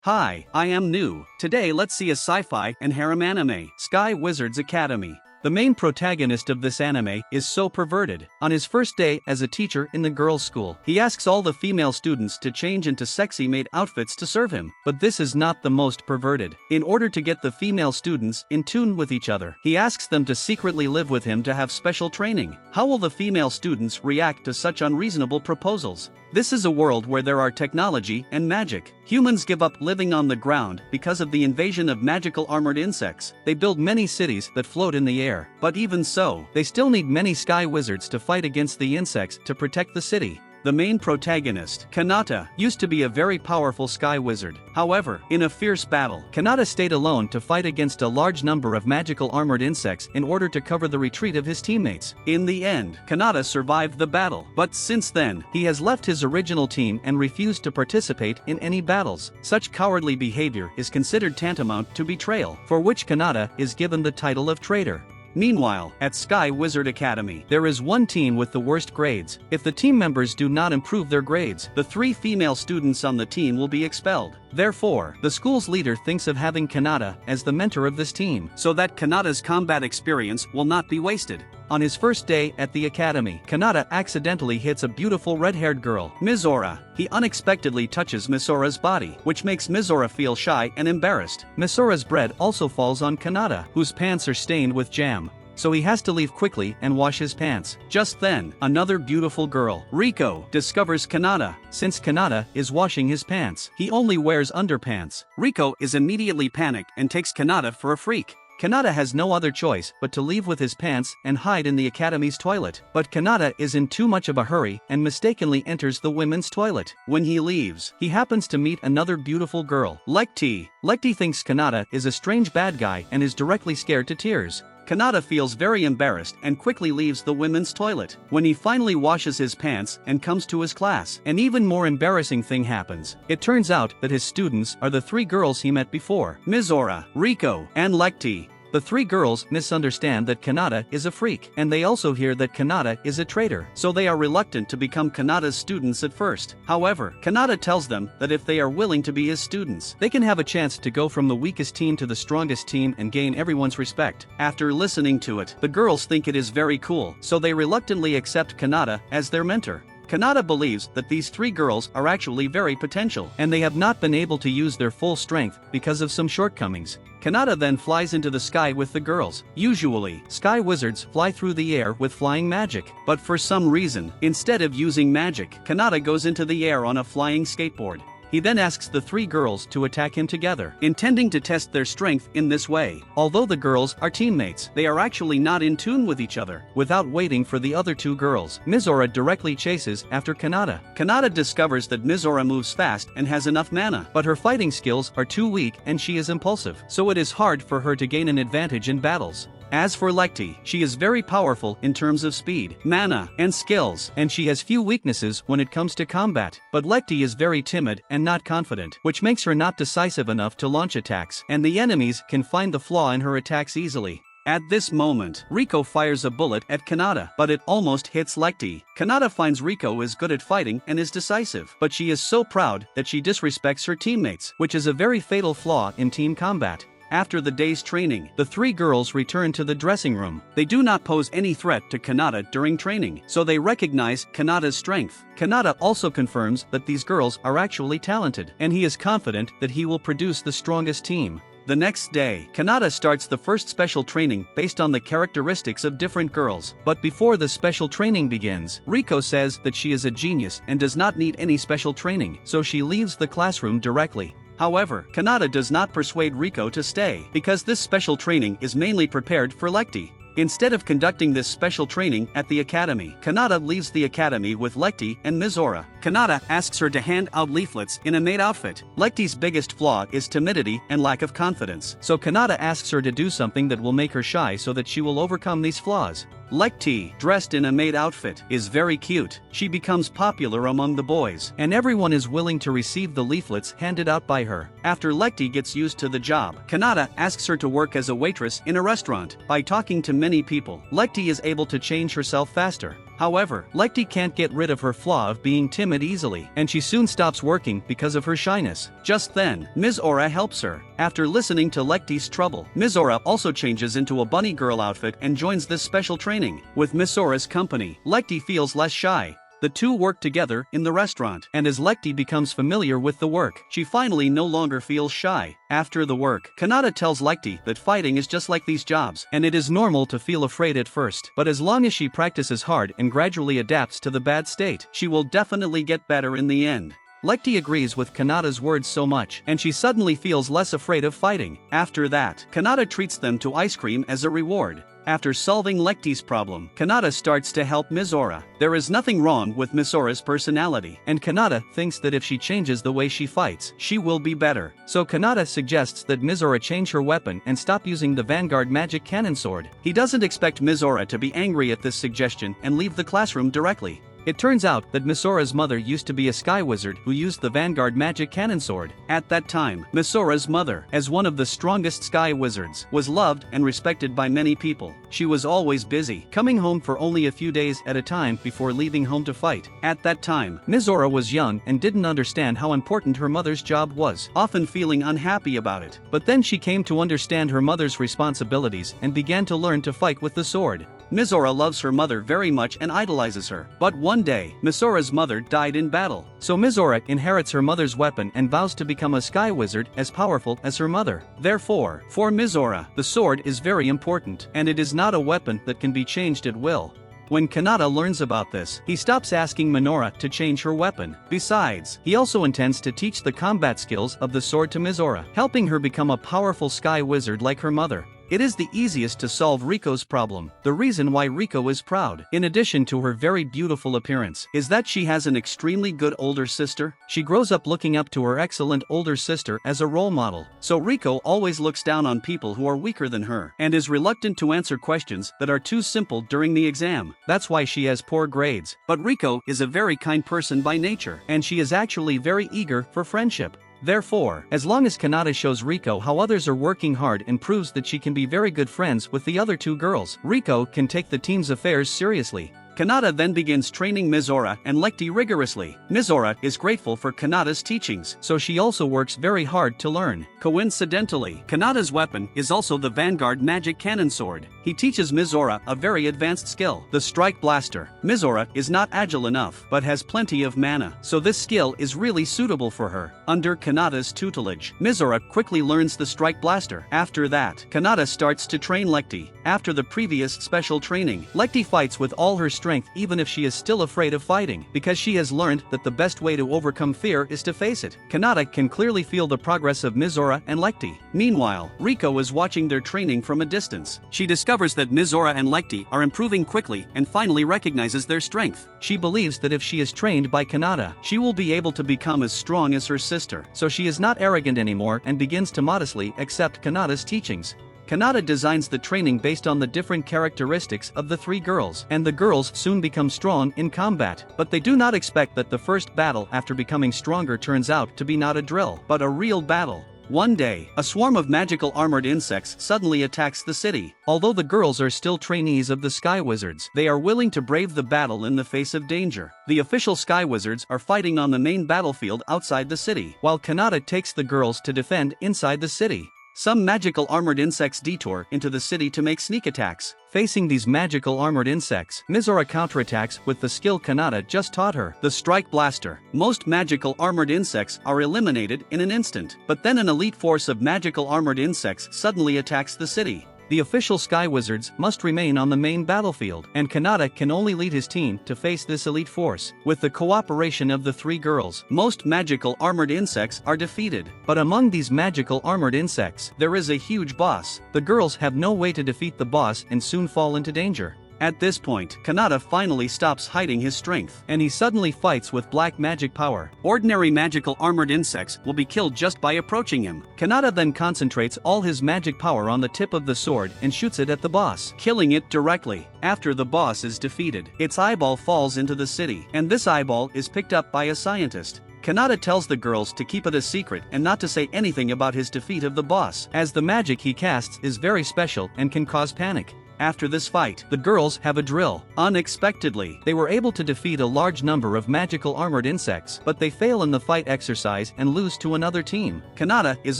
Hi, I am New. Today let's see a sci-fi and harem anime, Sky Wizards Academy. The main protagonist of this anime is so perverted. On his first day as a teacher in the girls' school, he asks all the female students to change into sexy maid outfits to serve him. But this is not the most perverted. In order to get the female students in tune with each other, he asks them to secretly live with him to have special training. How will the female students react to such unreasonable proposals? This is a world where there are technology and magic. Humans give up living on the ground because of the invasion of magical armored insects. They build many cities that float in the air. But even so, they still need many sky wizards to fight against the insects to protect the city. The main protagonist, Kanata, used to be a very powerful sky wizard. However, in a fierce battle, Kanata stayed alone to fight against a large number of magical armored insects in order to cover the retreat of his teammates. In the end, Kanata survived the battle, but since then, he has left his original team and refused to participate in any battles. Such cowardly behavior is considered tantamount to betrayal, for which Kanata is given the title of traitor. Meanwhile, at Sky Wizard Academy, there is one team with the worst grades. If the team members do not improve their grades, the 3 female students on the team will be expelled. Therefore, the school's leader thinks of having Kanata as the mentor of this team, so that Kanata's combat experience will not be wasted. On his first day at the academy, Kanata accidentally hits a beautiful red-haired girl, Mizora. He unexpectedly touches Mizora's body, which makes Mizora feel shy and embarrassed. Mizora's bread also falls on Kanata, whose pants are stained with jam. So he has to leave quickly and wash his pants. Just then, another beautiful girl, Riko, discovers Kanata. Since Kanata is washing his pants, he only wears underpants. Riko is immediately panicked and takes Kanata for a freak. Kanata has no other choice but to leave with his pants and hide in the academy's toilet. But Kanata is in too much of a hurry and mistakenly enters the women's toilet. When he leaves, he happens to meet another beautiful girl, Lekti. Lekti thinks Kanata is a strange bad guy and is directly scared to tears. Kanata feels very embarrassed and quickly leaves the women's toilet. When he finally washes his pants and comes to his class, an even more embarrassing thing happens. It turns out that his students are the 3 girls he met before, Mizora, Riko, and Lekti. The 3 girls misunderstand that Kanata is a freak, and they also hear that Kanata is a traitor, so they are reluctant to become Kanata's students at first. However, Kanata tells them that if they are willing to be his students, they can have a chance to go from the weakest team to the strongest team and gain everyone's respect. After listening to it, the girls think it is very cool, so they reluctantly accept Kanata as their mentor. Kanata believes that these 3 girls are actually very potential, and they have not been able to use their full strength because of some shortcomings. Kanata then flies into the sky with the girls. Usually, sky wizards fly through the air with flying magic, but for some reason, instead of using magic, Kanata goes into the air on a flying skateboard. He then asks the 3 girls to attack him together, intending to test their strength in this way. Although the girls are teammates, they are actually not in tune with each other. Without waiting for the other 2 girls, Mizora directly chases after Kanata. Kanata discovers that Mizora moves fast and has enough mana, but her fighting skills are too weak and she is impulsive, so it is hard for her to gain an advantage in battles. As for Lekti, she is very powerful in terms of speed, mana, and skills, and she has few weaknesses when it comes to combat. But Lekti is very timid and not confident, which makes her not decisive enough to launch attacks, and the enemies can find the flaw in her attacks easily. At this moment, Riko fires a bullet at Kanata, but it almost hits Lekti. Kanata finds Riko is good at fighting and is decisive, but she is so proud that she disrespects her teammates, which is a very fatal flaw in team combat. After the day's training, the 3 girls return to the dressing room. They do not pose any threat to Kanata during training, so they recognize Kanata's strength. Kanata also confirms that these girls are actually talented, and he is confident that he will produce the strongest team. The next day, Kanata starts the first special training based on the characteristics of different girls. But before the special training begins, Riko says that she is a genius and does not need any special training, so she leaves the classroom directly. However, Kanata does not persuade Riko to stay, because this special training is mainly prepared for Lekti. Instead of conducting this special training at the academy, Kanata leaves the academy with Lekti and Mizora. Kanata asks her to hand out leaflets in a maid outfit. Lekti's biggest flaw is timidity and lack of confidence, so Kanata asks her to do something that will make her shy so that she will overcome these flaws. Lekti, dressed in a maid outfit, is very cute. She becomes popular among the boys, and everyone is willing to receive the leaflets handed out by her. After Lekti gets used to the job, Kanata asks her to work as a waitress in a restaurant. By talking to many people, Lekti is able to change herself faster. However, Lecty can't get rid of her flaw of being timid easily, and she soon stops working because of her shyness. Just then, Ms. Aura helps her. After listening to Lecty's trouble, Ms. Aura also changes into a bunny girl outfit and joins this special training. With Ms. Aura's company, Lecty feels less shy. The two work together in the restaurant, and as Lecty becomes familiar with the work, she finally no longer feels shy. After the work, Kanata tells Lecty that fighting is just like these jobs, and it is normal to feel afraid at first, but as long as she practices hard and gradually adapts to the bad state, she will definitely get better in the end. Lecty agrees with Kanata's words so much, and she suddenly feels less afraid of fighting. After that, Kanata treats them to ice cream as a reward. After solving Lecty's problem, Kanata starts to help Ms. Aura. There is nothing wrong with Ms. Aura's personality, and Kanata thinks that if she changes the way she fights, she will be better. So Kanata suggests that Ms. Aura change her weapon and stop using the Vanguard magic cannon sword. He doesn't expect Ms. Aura to be angry at this suggestion and leave the classroom directly. It turns out that Ms. Aura's mother used to be a sky wizard who used the Vanguard magic cannon sword. At that time, Ms. Aura's mother, as one of the strongest sky wizards, was loved and respected by many people. She was always busy, coming home for only a few days at a time before leaving home to fight. At that time, Ms. Aura was young and didn't understand how important her mother's job was, often feeling unhappy about it. But then she came to understand her mother's responsibilities and began to learn to fight with the sword. Ms. Aura loves her mother very much and idolizes her. But one day, Ms. Aura's mother died in battle. So Ms. Aura inherits her mother's weapon and vows to become a sky wizard as powerful as her mother. Therefore, for Ms. Aura, the sword is very important, and it is not a weapon that can be changed at will. When Kanata learns about this, he stops asking Minora to change her weapon. Besides, he also intends to teach the combat skills of the sword to Ms. Aura, helping her become a powerful sky wizard like her mother. It is the easiest to solve Riko's problem. The reason why Riko is proud, in addition to her very beautiful appearance, is that she has an extremely good older sister. She grows up looking up to her excellent older sister as a role model. So Riko always looks down on people who are weaker than her, and is reluctant to answer questions that are too simple during the exam. That's why she has poor grades. But Riko is a very kind person by nature, and she is actually very eager for friendship. Therefore, as long as Kanata shows Riko how others are working hard and proves that she can be very good friends with the other two girls, Riko can take the team's affairs seriously. Kanata then begins training Ms. Aura and Lecty rigorously. Ms. Aura is grateful for Kanata's teachings, so she also works very hard to learn. Coincidentally, Kanata's weapon is also the Vanguard magic cannon sword. He teaches Ms. Aura a very advanced skill, the Strike Blaster. Ms. Aura is not agile enough, but has plenty of mana, so this skill is really suitable for her. Under Kanata's tutelage, Ms. Aura quickly learns the Strike Blaster. After that, Kanata starts to train Lecty. After the previous special training, Lecty fights with all her strength even if she is still afraid of fighting, because she has learned that the best way to overcome fear is to face it. Kanata can clearly feel the progress of Ms. Aura and Lecty. Meanwhile, Riko is watching their training from a distance. She discovers that Ms. Aura and Lecty are improving quickly and finally recognizes their strength. She believes that if she is trained by Kanata, she will be able to become as strong as her sister, so she is not arrogant anymore and begins to modestly accept Kanata's teachings. Kanata designs the training based on the different characteristics of the three girls, and the girls soon become strong in combat, but they do not expect that the first battle after becoming stronger turns out to be not a drill, but a real battle. One day, a swarm of magical armored insects suddenly attacks the city. Although the girls are still trainees of the Sky Wizards, they are willing to brave the battle in the face of danger. The official Sky Wizards are fighting on the main battlefield outside the city, while Kanata takes the girls to defend inside the city. Some magical armored insects detour into the city to make sneak attacks. Facing these magical armored insects, Ms. Aura counterattacks with the skill Kanata just taught her, the Strike Blaster. Most magical armored insects are eliminated in an instant, but then an elite force of magical armored insects suddenly attacks the city. The official Sky Wizards must remain on the main battlefield, and Kanata can only lead his team to face this elite force. With the cooperation of the three girls, most magical armored insects are defeated. But among these magical armored insects, there is a huge boss. The girls have no way to defeat the boss and soon fall into danger. At this point, Kanata finally stops hiding his strength, and he suddenly fights with black magic power. Ordinary magical armored insects will be killed just by approaching him. Kanata then concentrates all his magic power on the tip of the sword and shoots it at the boss, killing it directly. After the boss is defeated, its eyeball falls into the city, and this eyeball is picked up by a scientist. Kanata tells the girls to keep it a secret and not to say anything about his defeat of the boss, as the magic he casts is very special and can cause panic. After this fight, the girls have a drill. Unexpectedly, they were able to defeat a large number of magical armored insects, but they fail in the fight exercise and lose to another team. Kanata is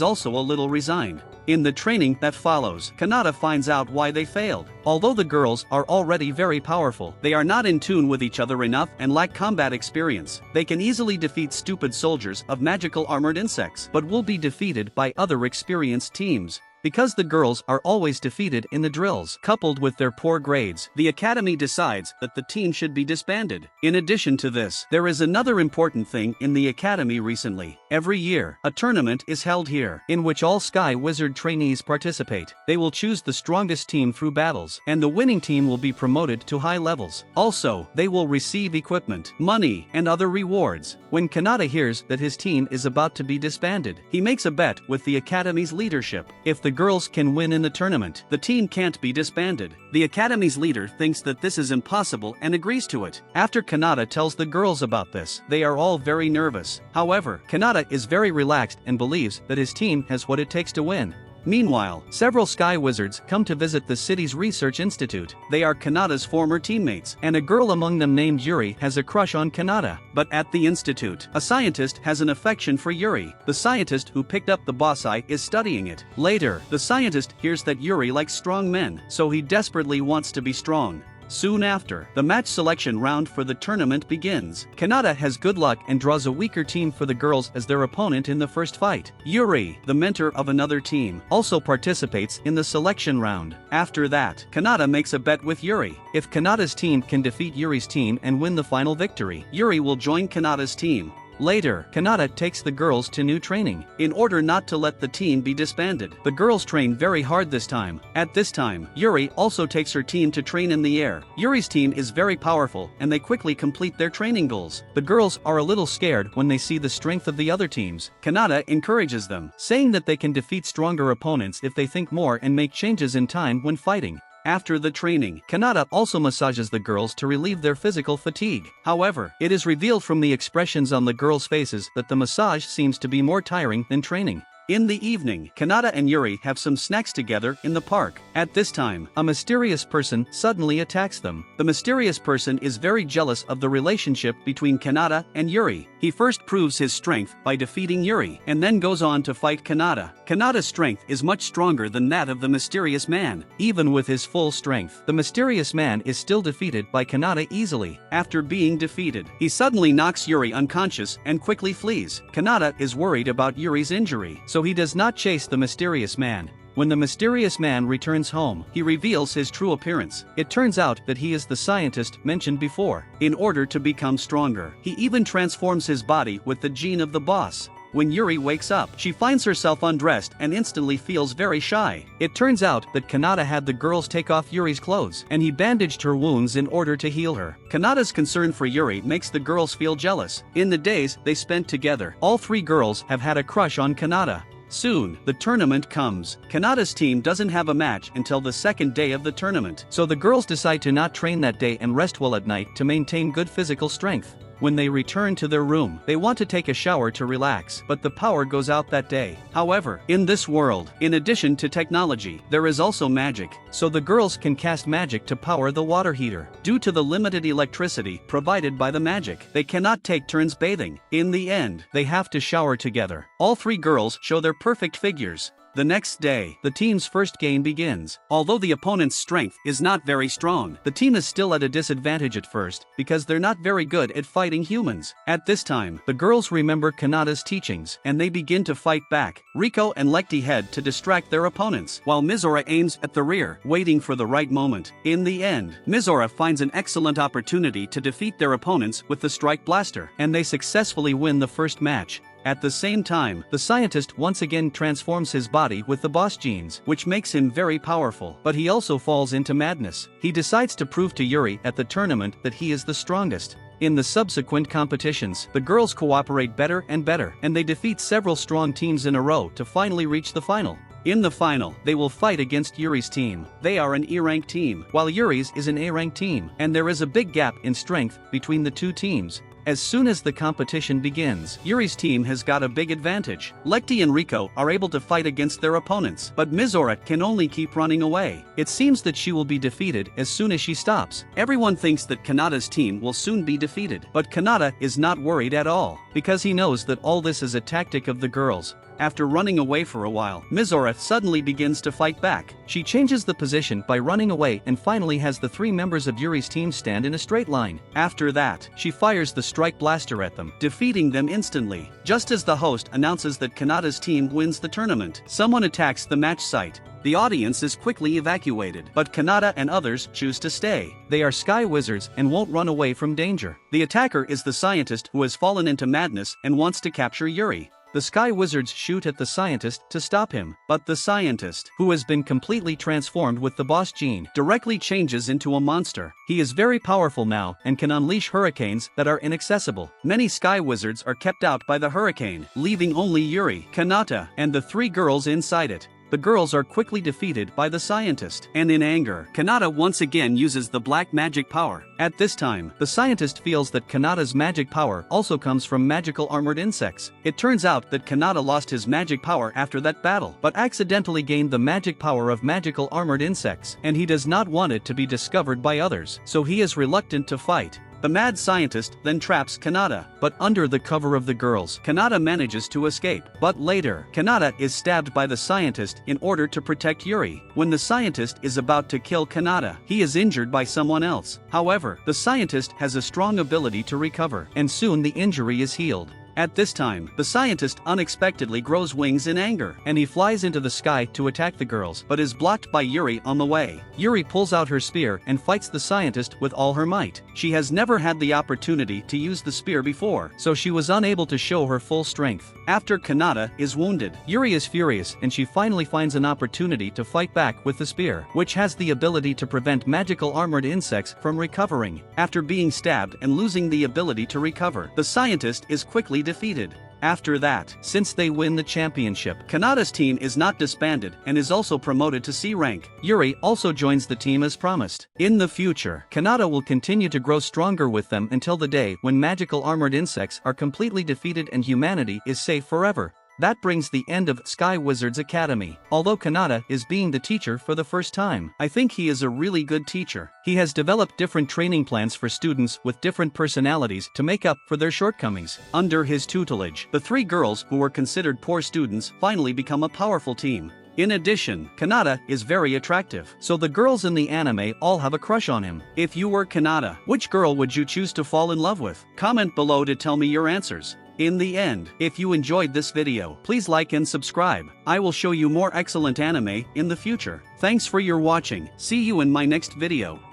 also a little resigned. In the training that follows, Kanata finds out why they failed. Although the girls are already very powerful, they are not in tune with each other enough and lack combat experience. They can easily defeat stupid soldiers of magical armored insects, but will be defeated by other experienced teams. Because the girls are always defeated in the drills, coupled with their poor grades, the academy decides that the team should be disbanded. In addition to this, there is another important thing in the academy recently. Every year, a tournament is held here, in which all Sky Wizard trainees participate. They will choose the strongest team through battles, and the winning team will be promoted to high levels. Also, they will receive equipment, money, and other rewards. When Kanata hears that his team is about to be disbanded, he makes a bet with the academy's leadership. If the girls can win in the tournament, the team can't be disbanded. The academy's leader thinks that this is impossible and agrees to it. After Kanata tells the girls about this, they are all very nervous. However, Kanata is very relaxed and believes that his team has what it takes to win. Meanwhile, several Sky Wizards come to visit the city's research institute. They are Kanata's former teammates, and a girl among them named Yuri has a crush on Kanata. But at the institute, a scientist has an affection for Yuri. The scientist who picked up the boss eye is studying it. Later, the scientist hears that Yuri likes strong men, so he desperately wants to be strong. Soon after, the match selection round for the tournament begins. Kanata has good luck and draws a weaker team for the girls as their opponent in the first fight. Yuri, the mentor of another team, also participates in the selection round. After that, Kanata makes a bet with Yuri. If Kanata's team can defeat Yuri's team and win the final victory, Yuri will join Kanata's team. Later, Kanata takes the girls to new training, in order not to let the team be disbanded. The girls train very hard this time. At this time, Yuri also takes her team to train in the air. Yuri's team is very powerful, and they quickly complete their training goals. The girls are a little scared when they see the strength of the other teams. Kanata encourages them, saying that they can defeat stronger opponents if they think more and make changes in time when fighting. After the training, Kanata also massages the girls to relieve their physical fatigue. However, it is revealed from the expressions on the girls' faces that the massage seems to be more tiring than training. In the evening, Kanata and Yuri have some snacks together in the park. At this time, a mysterious person suddenly attacks them. The mysterious person is very jealous of the relationship between Kanata and Yuri. He first proves his strength by defeating Yuri, and then goes on to fight Kanata. Kanata's strength is much stronger than that of the mysterious man. Even with his full strength, the mysterious man is still defeated by Kanata easily. After being defeated, he suddenly knocks Yuri unconscious and quickly flees. Kanata is worried about Yuri's injury, so he does not chase the mysterious man. When the mysterious man returns home, he reveals his true appearance. It turns out that he is the scientist mentioned before. In order to become stronger, he even transforms his body with the gene of the boss. When Yuri wakes up, she finds herself undressed and instantly feels very shy. It turns out that Kanata had the girls take off Yuri's clothes, and he bandaged her wounds in order to heal her. Kanata's concern for Yuri makes the girls feel jealous. In the days they spent together, all three girls have had a crush on Kanata. Soon, the tournament comes. Kanata's team doesn't have a match until the second day of the tournament, so the girls decide to not train that day and rest well at night to maintain good physical strength. When they return to their room, they want to take a shower to relax, but the power goes out that day. However, in this world, in addition to technology, there is also magic, so the girls can cast magic to power the water heater. Due to the limited electricity provided by the magic, they cannot take turns bathing. In the end, they have to shower together. All three girls show their perfect figures. The next day, the team's first game begins. Although the opponent's strength is not very strong, the team is still at a disadvantage at first, because they're not very good at fighting humans. At this time, the girls remember Kanata's teachings, and they begin to fight back. Riko and Lekti head to distract their opponents, while Mizora aims at the rear, waiting for the right moment. In the end, Mizora finds an excellent opportunity to defeat their opponents with the Strike Blaster, and they successfully win the first match. At the same time, the scientist once again transforms his body with the boss genes, which makes him very powerful, but he also falls into madness. He decides to prove to Yuri at the tournament that he is the strongest. In the subsequent competitions, the girls cooperate better and better, and they defeat several strong teams in a row to finally reach the final. In the final, they will fight against Yuri's team. They are an E-rank team, while Yuri's is an A-rank team, and there is a big gap in strength between the two teams. As soon as the competition begins, Yuri's team has got a big advantage. Lecty and Rico are able to fight against their opponents, but Mizora can only keep running away. It seems that she will be defeated as soon as she stops. Everyone thinks that Kanata's team will soon be defeated, but Kanata is not worried at all, because he knows that all this is a tactic of the girls. After running away for a while, Mizora suddenly begins to fight back. She changes the position by running away and finally has the 3 members of Yuri's team stand in a straight line. After that, she fires the strike blaster at them, defeating them instantly. Just as the host announces that Kanata's team wins the tournament, someone attacks the match site. The audience is quickly evacuated, but Kanata and others choose to stay. They are sky wizards and won't run away from danger. The attacker is the scientist who has fallen into madness and wants to capture Yuri. The Sky Wizards shoot at the scientist to stop him, but the scientist, who has been completely transformed with the boss gene, directly changes into a monster. He is very powerful now and can unleash hurricanes that are inaccessible. Many Sky Wizards are kept out by the hurricane, leaving only Yuri, Kanata, and the 3 girls inside it. The girls are quickly defeated by the scientist, and in anger, Kanata once again uses the black magic power. At this time, the scientist feels that Kanata's magic power also comes from magical armored insects. It turns out that Kanata lost his magic power after that battle, but accidentally gained the magic power of magical armored insects, and he does not want it to be discovered by others, so he is reluctant to fight. The mad scientist then traps Kanata, but under the cover of the girls, Kanata manages to escape. But later, Kanata is stabbed by the scientist in order to protect Yuri. When the scientist is about to kill Kanata, he is injured by someone else. However, the scientist has a strong ability to recover, and soon the injury is healed. At this time, the scientist unexpectedly grows wings in anger, and he flies into the sky to attack the girls, but is blocked by Yuri on the way. Yuri pulls out her spear and fights the scientist with all her might. She has never had the opportunity to use the spear before, so she was unable to show her full strength. After Kanata is wounded, Yuri is furious and she finally finds an opportunity to fight back with the spear, which has the ability to prevent magical armored insects from recovering. After being stabbed and losing the ability to recover, the scientist is quickly defeated. After that, since they win the championship, Kanata's team is not disbanded and is also promoted to C rank. Yuri also joins the team as promised. In the future, Kanata will continue to grow stronger with them until the day when magical armored insects are completely defeated and humanity is safe forever. That brings the end of Sky Wizards Academy. Although Kanata is being the teacher for the first time, I think he is a really good teacher. He has developed different training plans for students with different personalities to make up for their shortcomings. Under his tutelage, the 3 girls who were considered poor students finally become a powerful team. In addition, Kanata is very attractive, so the girls in the anime all have a crush on him. If you were Kanata, which girl would you choose to fall in love with? Comment below to tell me your answers. In the end, if you enjoyed this video, please like and subscribe. I will show you more excellent anime in the future. Thanks for your watching. See you in my next video.